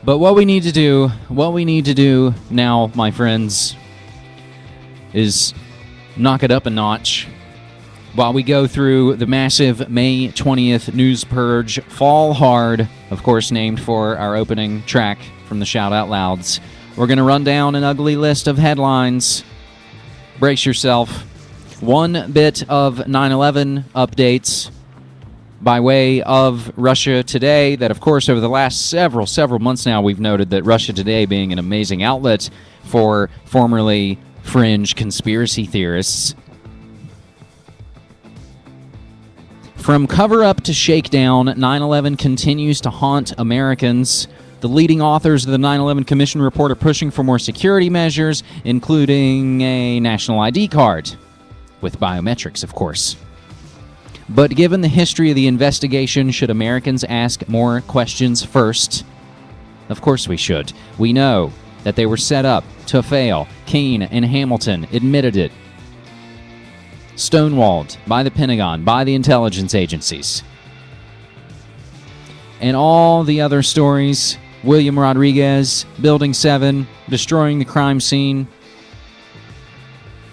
But what we need to do now, my friends, is knock it up a notch while we go through the massive May 20th news purge, Fall Hard, of course named for our opening track from the Shout Out Louds. We're going to run down an ugly list of headlines. Brace yourself. One bit of 9/11 updates by way of Russia Today, that, of course, over the last several months now, we've noted that Russia Today being an amazing outlet for formerly fringe conspiracy theorists. From cover-up to shakedown, 9/11 continues to haunt Americans. The leading authors of the 9/11 Commission report are pushing for more security measures, including a national ID card, with biometrics, of course. But given the history of the investigation, should Americans ask more questions first? Of course we should. We know that they were set up to fail. Keane and Hamilton admitted it. Stonewalled by the Pentagon, by the intelligence agencies. And all the other stories, William Rodriguez, Building 7, destroying the crime scene,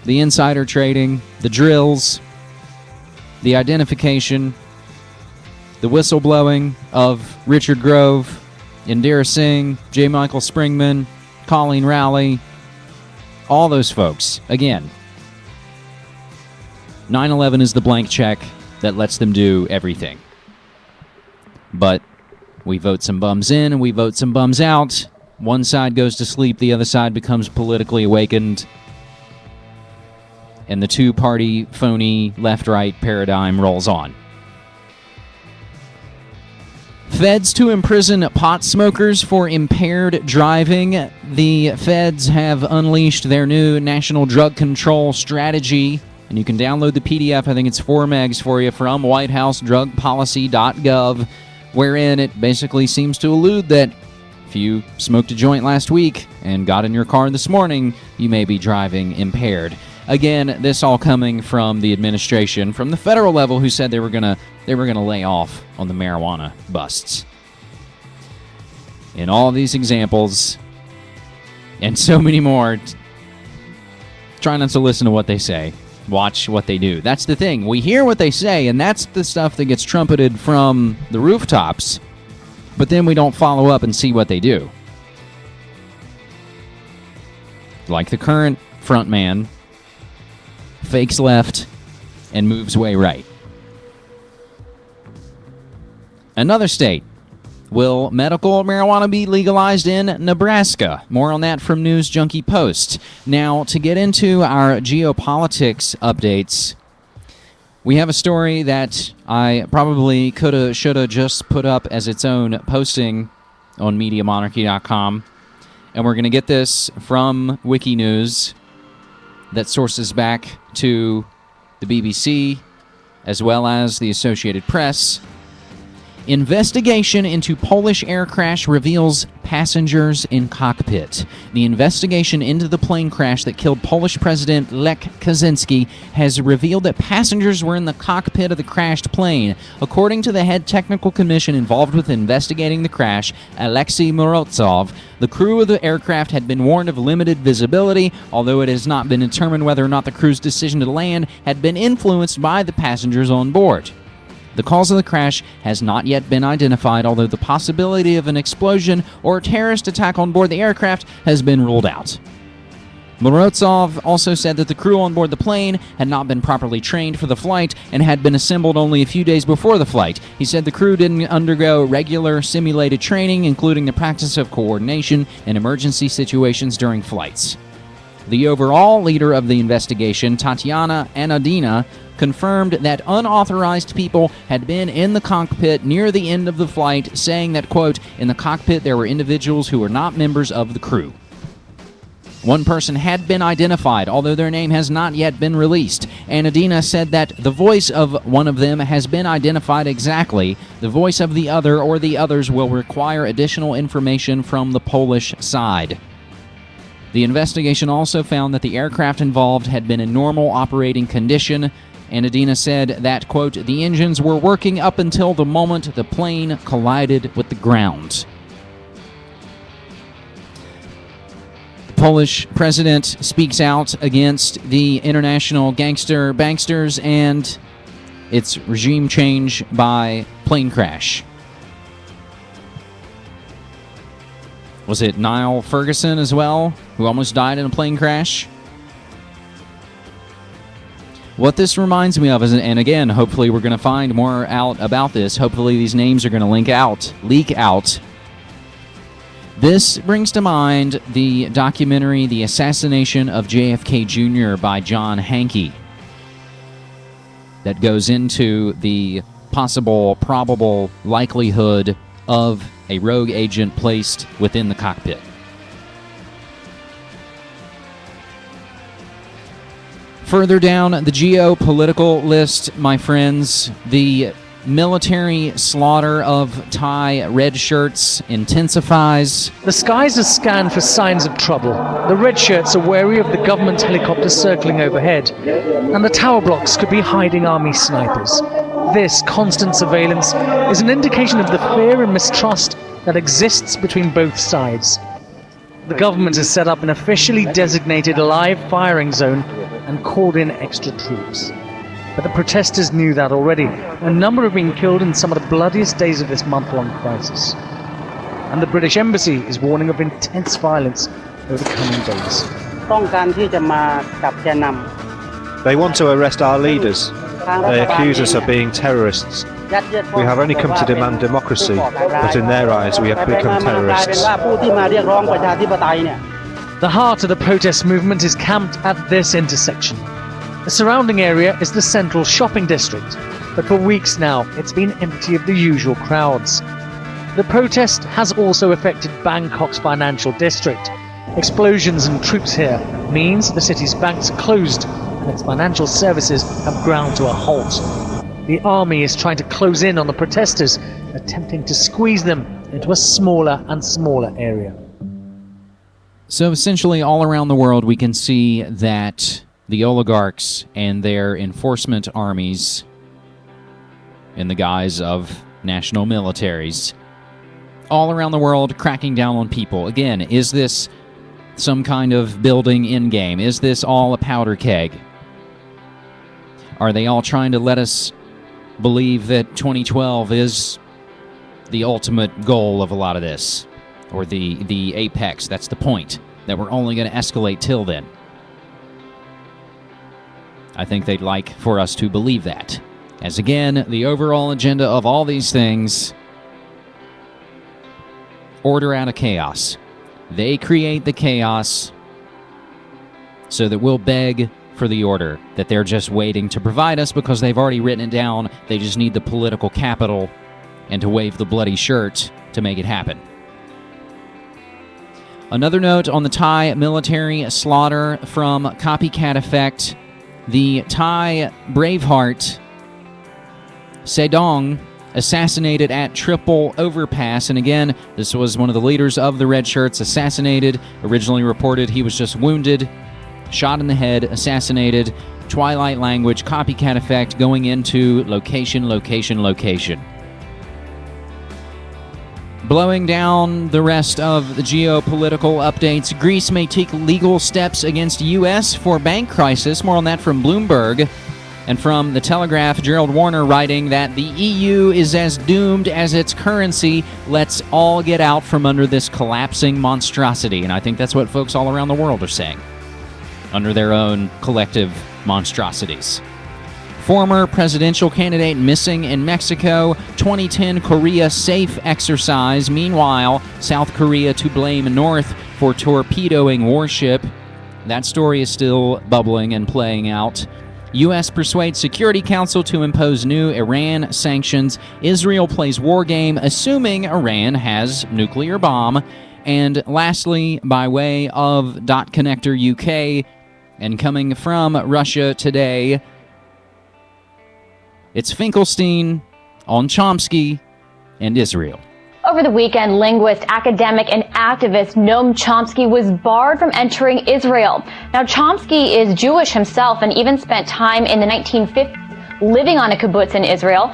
the insider trading, the drills, the identification, the whistleblowing of Richard Grove, Indira Singh, J. Michael Springman, Colleen Rowley, all those folks. Again, 9/11 is the blank check that lets them do everything. But we vote some bums in and we vote some bums out. One side goes to sleep, the other side becomes politically awakened. And the two-party, phony, left-right paradigm rolls on. Feds to imprison pot smokers for impaired driving. The feds have unleashed their new national drug control strategy, and you can download the PDF, I think it's 4 megs for you, from whitehousedrugpolicy.gov, wherein it basically seems to allude that if you smoked a joint last week and got in your car this morning, you may be driving impaired. Again, this all coming from the administration, from the federal level, who said they were gonna lay off on the marijuana busts. In all these examples, and so many more, try not to listen to what they say. Watch what they do. That's the thing. We hear what they say, and that's the stuff that gets trumpeted from the rooftops, but then we don't follow up and see what they do. Like the current frontman, fakes left and moves way right. Another state. Will medical marijuana be legalized in Nebraska? More on that from News Junkie Post. Now, to get into our geopolitics updates, we have a story that I probably coulda, shoulda just put up as its own posting on MediaMonarchy.com. And we're going to get this from Wikinews that sources back to the BBC as well as the Associated Press. Investigation into Polish air crash reveals passengers in cockpit. The investigation into the plane crash that killed Polish President Lech Kaczynski has revealed that passengers were in the cockpit of the crashed plane. According to the head technical commission involved with investigating the crash, Alexei Morozov, the crew of the aircraft had been warned of limited visibility, although it has not been determined whether or not the crew's decision to land had been influenced by the passengers on board. The cause of the crash has not yet been identified, although the possibility of an explosion or a terrorist attack on board the aircraft has been ruled out. Morozov also said that the crew on board the plane had not been properly trained for the flight and had been assembled only a few days before the flight. He said the crew didn't undergo regular simulated training, including the practice of coordination in emergency situations during flights. The overall leader of the investigation, Tatiana Anadina, confirmed that unauthorized people had been in the cockpit near the end of the flight, saying that, quote, in the cockpit there were individuals who were not members of the crew. One person had been identified, although their name has not yet been released. Anadina said that the voice of one of them has been identified exactly. The voice of the other or the others will require additional information from the Polish side. The investigation also found that the aircraft involved had been in normal operating condition. Anadina said that, quote, the engines were working up until the moment the plane collided with the ground. Polish president speaks out against the international gangster banksters and its regime change by plane crash. Was it Niall Ferguson as well, who almost died in a plane crash? What this reminds me of is, and again, hopefully we're going to find more out about this. Hopefully these names are going to leak out. This brings to mind the documentary, The Assassination of JFK Jr. by John Hankey, that goes into the possible, probable likelihood of a rogue agent placed within the cockpit. Further down the geopolitical list, my friends, the military slaughter of Thai red shirts intensifies. The skies are scanned for signs of trouble. The red shirts are wary of the government helicopters circling overhead, and the tower blocks could be hiding army snipers. This constant surveillance is an indication of the fear and mistrust that exists between both sides. The government has set up an officially designated live firing zone and called in extra troops. But the protesters knew that already. A number have been killed in some of the bloodiest days of this month-long crisis. And the British Embassy is warning of intense violence over the coming days. They want to arrest our leaders. They accuse us of being terrorists. We have only come to demand democracy, but in their eyes we have become terrorists. The heart of the protest movement is camped at this intersection. The surrounding area is the central shopping district, but for weeks now it's been empty of the usual crowds. The protest has also affected Bangkok's financial district. Explosions and troops here means the city's banks are closed and its financial services have ground to a halt. The army is trying to close in on the protesters, attempting to squeeze them into a smaller and smaller area. So essentially all around the world we can see that the oligarchs and their enforcement armies, in the guise of national militaries, all around the world cracking down on people. Again, is this some kind of building in-game? Is this all a powder keg? Are they all trying to let us believe that 2012 is the ultimate goal of a lot of this? Or the apex, that's the point, that we're only going to escalate till then? I think they'd like for us to believe that. As again, the overall agenda of all these things, order out of chaos. They create the chaos so that we'll beg for the order that they're just waiting to provide us because they've already written it down. They just need the political capital and to wave the bloody shirt to make it happen. Another note on the Thai military slaughter from Copycat Effect. The Thai Braveheart Sedong assassinated at Triple Overpass. And again, this was one of the leaders of the Red Shirts assassinated. Originally reported he was just wounded, shot in the head, assassinated. Twilight language, Copycat Effect going into location, location, location. Blowing down the rest of the geopolitical updates, Greece may take legal steps against U.S. for bank crisis. More on that from Bloomberg. And from The Telegraph, Gerald Warner writing that the EU is as doomed as its currency. Let's all get out from under this collapsing monstrosity. And I think that's what folks all around the world are saying, under their own collective monstrosities. Former presidential candidate missing in Mexico. 2010 Korea safe exercise. Meanwhile, South Korea to blame North for torpedoing warship. That story is still bubbling and playing out. U.S. persuades Security Council to impose new Iran sanctions. Israel plays war game, assuming Iran has nuclear bomb. And lastly, by way of Dot Connector UK, and coming from Russia today, it's Finkelstein on Chomsky and Israel. Over the weekend, linguist, academic, and activist Noam Chomsky was barred from entering Israel. Now, Chomsky is Jewish himself and even spent time in the 1950s living on a kibbutz in Israel.